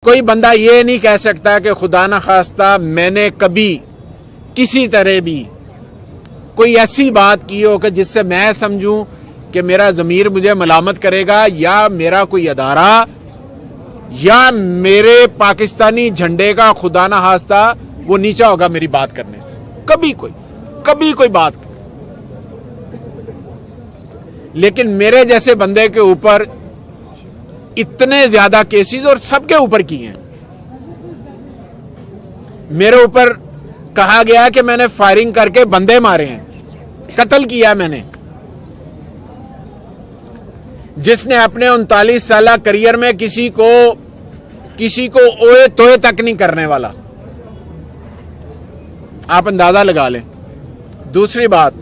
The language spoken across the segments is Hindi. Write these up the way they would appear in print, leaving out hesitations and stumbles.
कोई बंदा ये नहीं कह सकता कि खुदा ना खास्ता मैंने कभी किसी तरह भी कोई ऐसी बात की हो कि जिससे मैं समझूं कि मेरा ज़मीर मुझे मलामत करेगा या मेरा कोई अदारा या मेरे पाकिस्तानी झंडे का खुदा ना खास्ता वो नीचा होगा मेरी बात करने से। कभी कोई बात कर। लेकिन मेरे जैसे बंदे के ऊपर इतने ज्यादा केसेस और सबके ऊपर किए हैं। मेरे ऊपर कहा गया कि मैंने फायरिंग करके बंदे मारे हैं, कत्ल किया मैंने। जिसने अपने 39 साल करियर में किसी को ओए तोए तक नहीं करने वाला, आप अंदाजा लगा लें। दूसरी बात,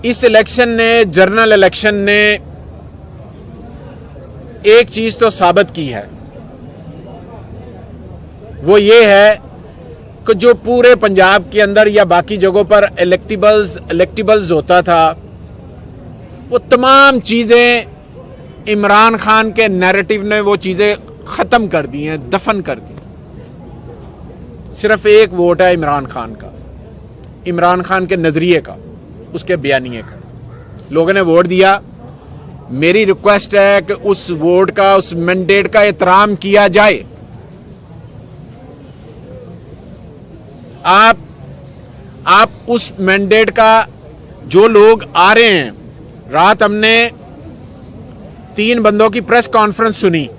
इस इलेक्शन ने, जनरल इलेक्शन ने एक चीज तो साबित की है, वो ये है कि जो पूरे पंजाब के अंदर या बाकी जगहों पर इलेक्टिबल्स होता था, वो तमाम चीजें इमरान खान के नैरेटिव ने वो चीजें खत्म कर दी हैं, दफन कर दी। सिर्फ एक वोट है इमरान खान का, इमरान खान के नजरिए का, उसके बयानिए का। लोगों ने वोट दिया। मेरी रिक्वेस्ट है कि उस वोट का, उस मैंडेट का एहतराम किया जाए। आप उस मैंडेट का, जो लोग आ रहे हैं, रात हमने 3 बंदों की प्रेस कॉन्फ्रेंस सुनी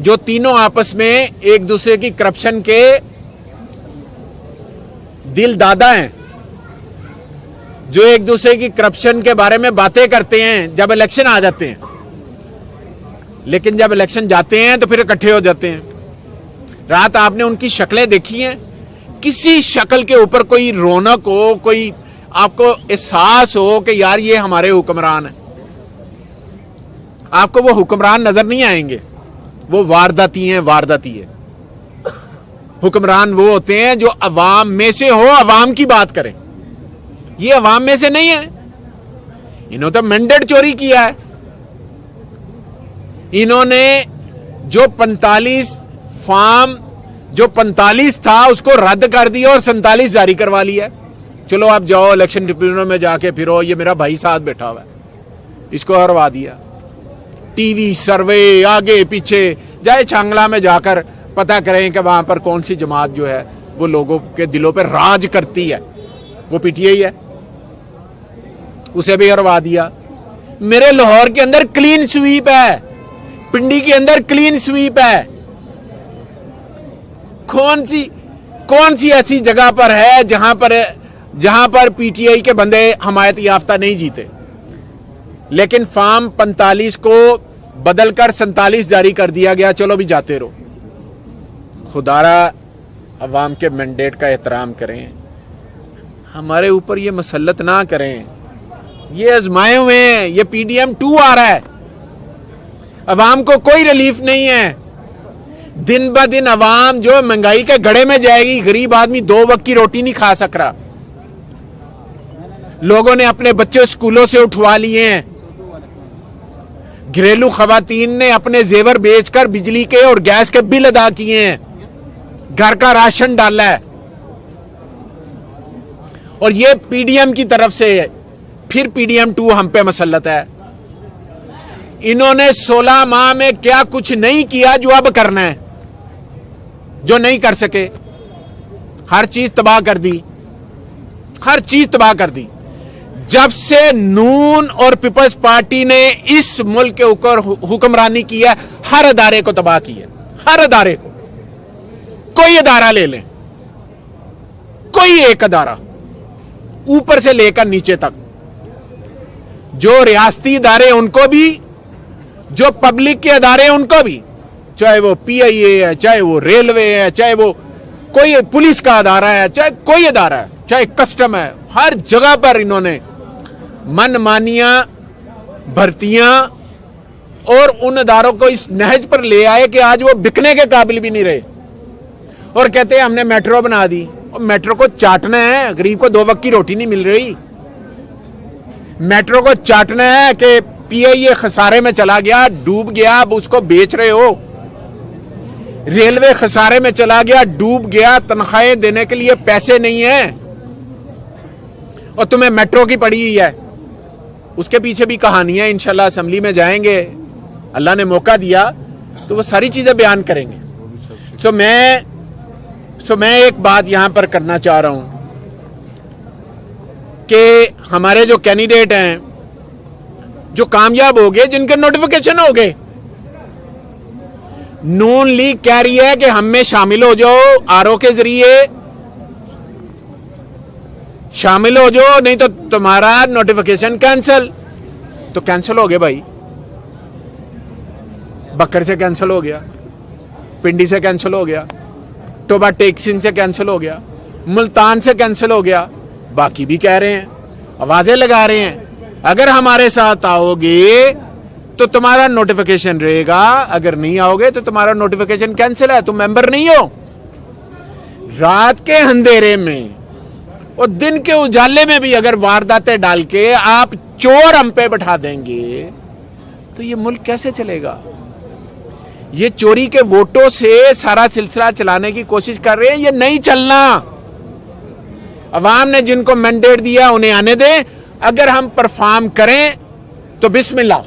जो तीनों आपस में एक दूसरे की करप्शन के दिल दादा हैं, जो एक दूसरे की करप्शन के बारे में बातें करते हैं जब इलेक्शन आ जाते हैं, लेकिन जब इलेक्शन जाते हैं तो फिर इकट्ठे हो जाते हैं। रात आपने उनकी शक्लें देखी हैं, किसी शक्ल के ऊपर कोई रौनक हो, कोई आपको एहसास हो कि यार ये हमारे हुक्मरान है। आपको वो हुक्मरान नजर नहीं आएंगे, वो वारदाती हैं, वारदाती है। हुक्मरान वो होते हैं जो अवाम में से हो, अवाम की बात करें। ये अवाम में से नहीं है। इन्होंने तो मैंडेट चोरी किया है। इन्होंने जो 45 फार्म, जो 45 था उसको रद्द कर दिया और 47 जारी करवा लिया। चलो आप जाओ इलेक्शन ट्रिब्यूनल में जाके फिरो, ये मेरा भाई साथ बैठा हुआ है, इसको हरवा दिया। टीवी सर्वे आगे पीछे जाए, छांगला में जाकर पता करें कि वहां पर कौन सी जमात जो है वो लोगों के दिलों पर राज करती है, वो पीटीआई है, उसे भी हरवा दिया। मेरे लाहौर के अंदर क्लीन स्वीप है, पिंडी के अंदर क्लीन स्वीप है। कौन सी ऐसी जगह पर है जहां पर पीटीआई के बंदे हमायत याफ्ता नहीं जीते, लेकिन फार्म 45 को बदलकर 47 जारी कर दिया गया। चलो भी जाते रहो। खुदारा अवाम के मैंडेट का एहतराम करें, हमारे ऊपर ये मसल्लत ना करें। ये आजमाए हुए हैं, ये PDM 2 आ रहा है। अवाम को कोई रिलीफ नहीं है। दिन ब दिन अवाम जो महंगाई के गड़े में जाएगी। गरीब आदमी 2 वक्त की रोटी नहीं खा सक रहा। लोगों ने अपने बच्चे स्कूलों से उठवा लिए हैं। घरेलू खवातीन ने अपने जेवर बेचकर बिजली के और गैस के बिल अदा किए हैं, घर का राशन डाला है। और ये PDM की तरफ से फिर PDM 2 हम पे मसल्लत है। इन्होंने 16 माह में क्या कुछ नहीं किया जो अब करना है, जो नहीं कर सके। हर चीज तबाह कर दी, हर चीज तबाह कर दी। जब से नून और पीपल्स पार्टी ने इस मुल्क के ऊपर हुक्मरानी की है, हर अदारे को तबाह किया, हर अदारे को। कोई अदारा ले लें, कोई एक अदारा, ऊपर से लेकर नीचे तक, जो रियासती अदारे उनको भी, जो पब्लिक के अदारे उनको भी, चाहे वो PIA है, चाहे वो रेलवे है, चाहे वो कोई पुलिस का अदारा है, चाहे कोई अदारा है, चाहे कस्टम है, हर जगह पर इन्होंने मनमानियां, भर्तियां और उन अदारों को इस नहज पर ले आए कि आज वो बिकने के काबिल भी नहीं रहे। और कहते हैं हमने मेट्रो बना दी। और मेट्रो को चाटना है, गरीब को 2 वक्त की रोटी नहीं मिल रही। मेट्रो को चाटना है कि पीआईए खसारे में चला गया, डूब गया, अब उसको बेच रहे हो। रेलवे खसारे में चला गया, डूब गया, तनख्वाहें देने के लिए पैसे नहीं है, और तुम्हें मेट्रो की पड़ी हुई है। उसके पीछे भी कहानियां इंशाल्लाह असेंबली में जाएंगे, अल्लाह ने मौका दिया तो वो सारी चीजें बयान करेंगे। सो मैं एक बात यहां पर करना चाह रहा हूं कि हमारे जो कैंडिडेट हैं, जो कामयाब हो गए, जिनके नोटिफिकेशन हो गए, नून लीग कह रही है कि हम में शामिल हो जाओ, आरओ के जरिए शामिल हो जाओ, नहीं तो तुम्हारा नोटिफिकेशन कैंसिल। तो कैंसिल हो गए भाई, बकर से कैंसिल हो गया, पिंडी से कैंसिल हो गया, टोबा टेक्सिंग से कैंसिल हो गया, मुल्तान से कैंसिल हो गया। बाकी भी कह रहे हैं, आवाजें लगा रहे हैं, अगर हमारे साथ आओगे तो तुम्हारा नोटिफिकेशन रहेगा, अगर नहीं आओगे तो तुम्हारा नोटिफिकेशन कैंसिल है, तुम मेंबर नहीं हो। रात के अंधेरे में और दिन के उजाले में भी अगर वारदातें डाल के आप चोर हम पे बैठा देंगे तो ये मुल्क कैसे चलेगा? ये चोरी के वोटों से सारा सिलसिला चलाने की कोशिश कर रहे हैं, ये नहीं चलना। अवाम ने जिनको मैंडेट दिया उन्हें आने दें, अगर हम परफॉर्म करें तो बिस्मिल्लाह,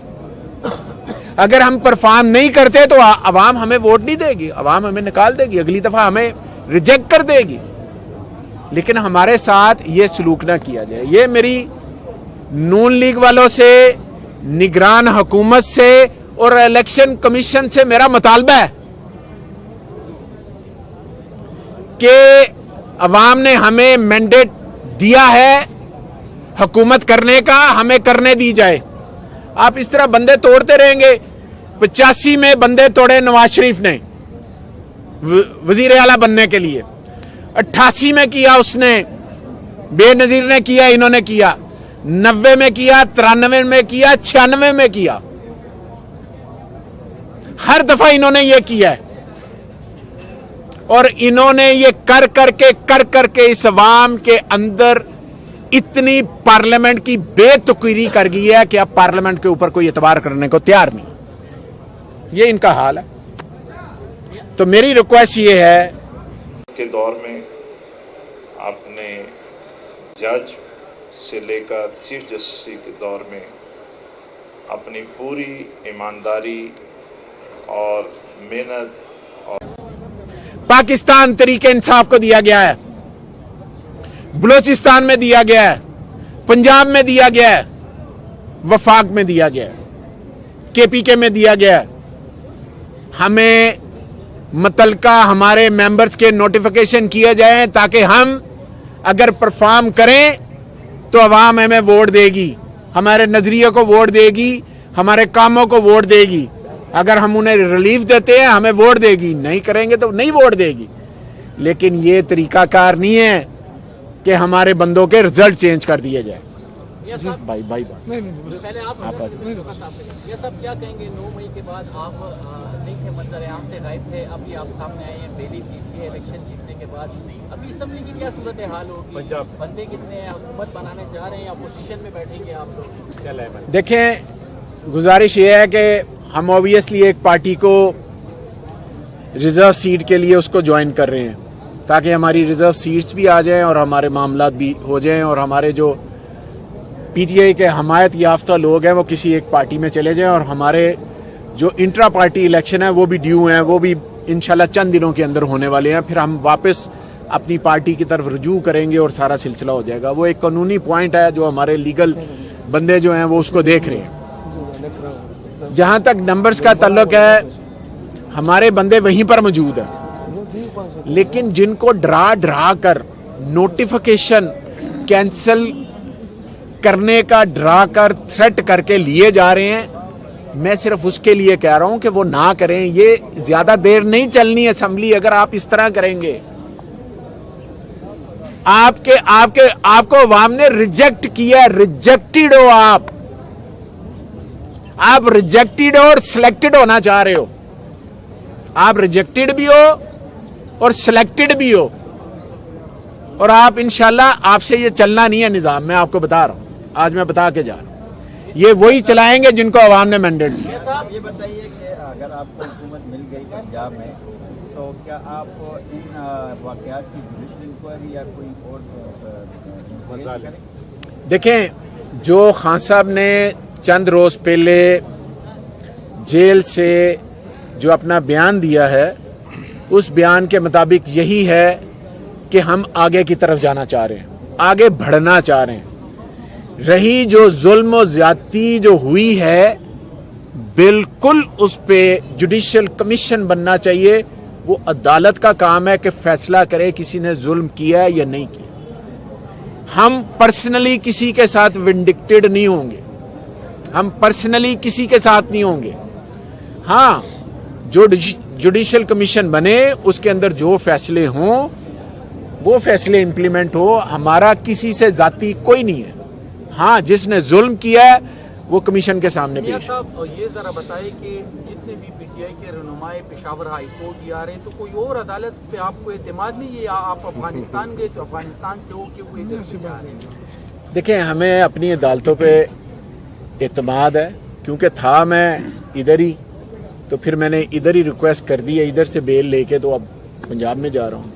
अगर हम परफॉर्म नहीं करते तो अवाम हमें वोट नहीं देगी, अवाम हमें निकाल देगी, अगली दफा हमें रिजेक्ट कर देगी। लेकिन हमारे साथ ये सलूक ना किया जाए। ये मेरी नून लीग वालों से, निगरान हुकूमत से और इलेक्शन कमीशन से मेरा मुतालबा है कि अवाम ने हमें मैंडेट दिया है हुकूमत करने का, हमें करने दी जाए। आप इस तरह बंदे तोड़ते रहेंगे। 85 में बंदे तोड़े नवाज शरीफ ने वजीर आला बनने के लिए, 88 में किया उसने, बेनजीर ने किया, इन्होंने किया, 90 में किया, 93 में किया, 96 में किया, हर दफा इन्होंने ये किया है। और इन्होंने ये कर करके इस अवाम के अंदर इतनी पार्लियामेंट की बेतुकीरी कर गई है कि अब पार्लियामेंट के ऊपर कोई एतबार करने को तैयार नहीं। ये इनका हाल है। तो मेरी रिक्वेस्ट ये है के दौर में आपने जज से लेकर चीफ जस्टिस के दौर में अपनी पूरी ईमानदारी और मेहनत पाकिस्तान तरीके इंसाफ को दिया गया है, बलूचिस्तान में दिया गया है, पंजाब में दिया गया है, वफाक में दिया गया है, केपीके में दिया गया है। हमें मुतलका हमारे मेंबर्स के नोटिफिकेशन किए जाएं ताकि हम अगर परफॉर्म करें तो अवाम हमें वोट देगी, हमारे नजरिए को वोट देगी, हमारे कामों को वोट देगी। अगर हम उन्हें रिलीफ देते हैं हमें वोट देगी, नहीं करेंगे तो नहीं वोट देगी। लेकिन ये तरीकाकार नहीं है कि हमारे बंदों के रिजल्ट चेंज कर दिए जाए। भाई पहले आप ये सब क्या कहेंगे? 9 मई के बाद आप नहीं थे, मंजर-ए-आम से गायब थे, अभी आप सामने आए हैं, पहली जीत के इलेक्शन जीतने के बाद। अभी असेंबली की क्या सूरत हाल होगी? पंजाब बंदे कितने हैं? हुकूमत बनाने जा रहे हैं, अपोजिशन में बैठेंगे आप लोग? क्या लाए? देखें, गुजारिश ये है कि हम ऑब्वियसली एक पार्टी को रिजर्व सीट के लिए उसको ज्वाइन कर रहे हैं ताकि हमारी रिजर्व सीट्स भी आ जाएं और हमारे मामलात भी हो जाएं और हमारे जो पीटीआई के हमायत याफ्ता लोग हैं वो किसी एक पार्टी में चले जाएं और हमारे जो इंट्रा पार्टी इलेक्शन है वो भी ड्यू हैं, वो भी इंशाल्लाह चंद दिनों के अंदर होने वाले हैं। फिर हम वापस अपनी पार्टी की तरफ रुजू करेंगे और सारा सिलसिला हो जाएगा। वो एक कानूनी पॉइंट है जो हमारे लीगल बंदे जो हैं वो उसको देख रहे हैं। जहां तक नंबर्स का ताल्लुक है, हमारे बंदे वहीं पर मौजूद हैं, लेकिन जिनको डरा कर नोटिफिकेशन कैंसिल करने का डरा कर थ्रेट करके लिए जा रहे हैं, मैं सिर्फ उसके लिए कह रहा हूं कि वो ना करें। ये ज्यादा देर नहीं चलनी असेंबली अगर आप इस तरह करेंगे। आपको अवाम ने रिजेक्ट किया, रिजेक्टेड हो आप रिजेक्टेड और सिलेक्टेड होना चाह रहे हो। आप रिजेक्टेड भी हो और सिलेक्टेड भी हो, और आप इंशाल्लाह आपसे ये चलना नहीं है निजाम। मैं आपको बता रहा हूं, आज मैं बता के जा रहा हूं। ये वही चलाएंगे जिनको आवाम ने मैंडेट दिया। साहब ये बताइए कि अगर आपको हुकूमत मिल गई पंजाब में तो क्या आप इन वाक़यात की जुडिशल इंक्वायरी या कोई और करें? देखें, जो खान साहब ने चंद रोज़ पहले जेल से जो अपना बयान दिया है, उस बयान के मुताबिक यही है कि हम आगे की तरफ जाना चाह रहे हैं, आगे बढ़ना चाह रहे हैं। रही जो जुल्म और ज्यादती जो हुई है, बिल्कुल उस पे जुडिशियल कमीशन बनना चाहिए। वो अदालत का काम है कि फैसला करे किसी ने जुल्म किया है या नहीं किया। हम पर्सनली किसी के साथ विंडिक्टेड नहीं होंगे, हम पर्सनली किसी के साथ नहीं होंगे। हाँ, जो जुडिशियल कमीशन बने उसके अंदर जो फैसले हों वो फैसले इंप्लीमेंट हो। हमारा किसी से जाती कोई नहीं है। हाँ, जिसने जुल्म किया है वो कमीशन के सामने पेश है। साहब ये जरा बताइए कि जितने भी पीटीआई के रहनुमाए पेशावर हाई कोर्ट आ रहे हैं, तो कोई और अदालत पे आपको एतमाद नहीं है? आप अफगानिस्तान गए तो अफगानिस्तान से हो के वो इधर से आ रहे हैं? देखें, हमें अपनी अदालतों पे एतमाद है, क्योंकि था मैं इधर ही, तो फिर मैंने इधर ही रिक्वेस्ट कर दी है, इधर से बेल लेके तो अब पंजाब में जा रहा हूँ।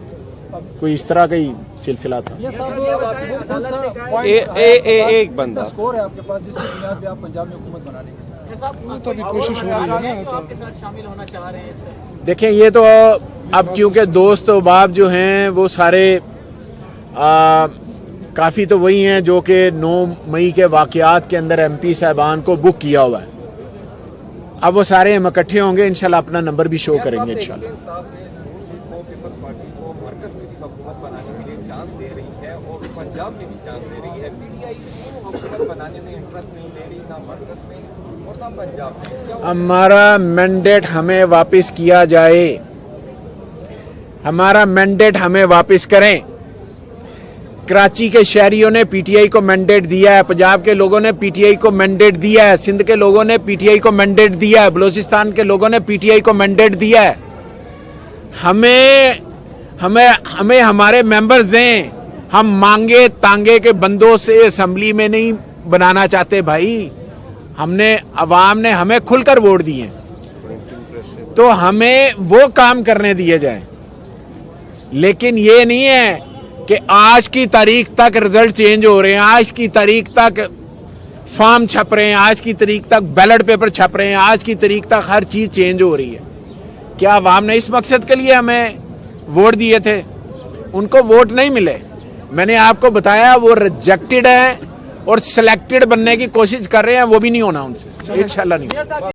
कोई इस तरह का ही सिलसिला था। एक बंदा स्कोर है आपके पास जिसकी बुनियाद पे आप पंजाब में हुकूमत बना लेंगे? तो अभी कोशिश हो रही है ना, तो आपके साथ शामिल होना चाह रहे हैं इससे? देखें, ये तो अब क्योंकि दोस्त बाब जो हैं वो सारे काफ़ी तो वही हैं जो कि 9 मई के वाक़यात के अंदर MP साहबान को बुक किया हुआ है। अब वो सारे हम इकट्ठे होंगे, इंशाल्लाह अपना नंबर भी शो करेंगे इंशाल्लाह। पंजाब में भी चांस दे रही है, पीटीआई को हुकूमत बनाने में इंटरेस्ट नहीं ले रही, ना मरकज में और ना पंजाब में। हमारा मैंडेट हमें वापस किया जाए, हमारा मैंडेट हमें वापस करें। कराची के शहरियों ने पीटीआई को मैंडेट दिया है, पंजाब के लोगों ने पीटीआई को मैंडेट दिया है, सिंध के लोगों ने पीटीआई को मैंडेट दिया है, बलूचिस्तान के लोगों ने पीटीआई को मैंडेट दिया है। हमें हमारे मेंबर्स दें। हम मांगे तांगे के बंदों से असेंबली में नहीं बनाना चाहते भाई। अवाम ने हमें खुलकर वोट दिए, तो हमें वो काम करने दिए जाए। लेकिन ये नहीं है कि आज की तारीख तक रिजल्ट चेंज हो रहे हैं, आज की तारीख तक फॉर्म छप रहे हैं, आज की तारीख तक बैलेट पेपर छप रहे हैं, आज की तारीख तक हर चीज चेंज हो रही है। क्या अवाम ने इस मकसद के लिए हमें वोट दिए थे? उनको वोट नहीं मिले। मैंने आपको बताया वो रिजेक्टेड है और सिलेक्टेड बनने की कोशिश कर रहे हैं, वो भी नहीं होना उनसे, इंशाल्लाह नहीं।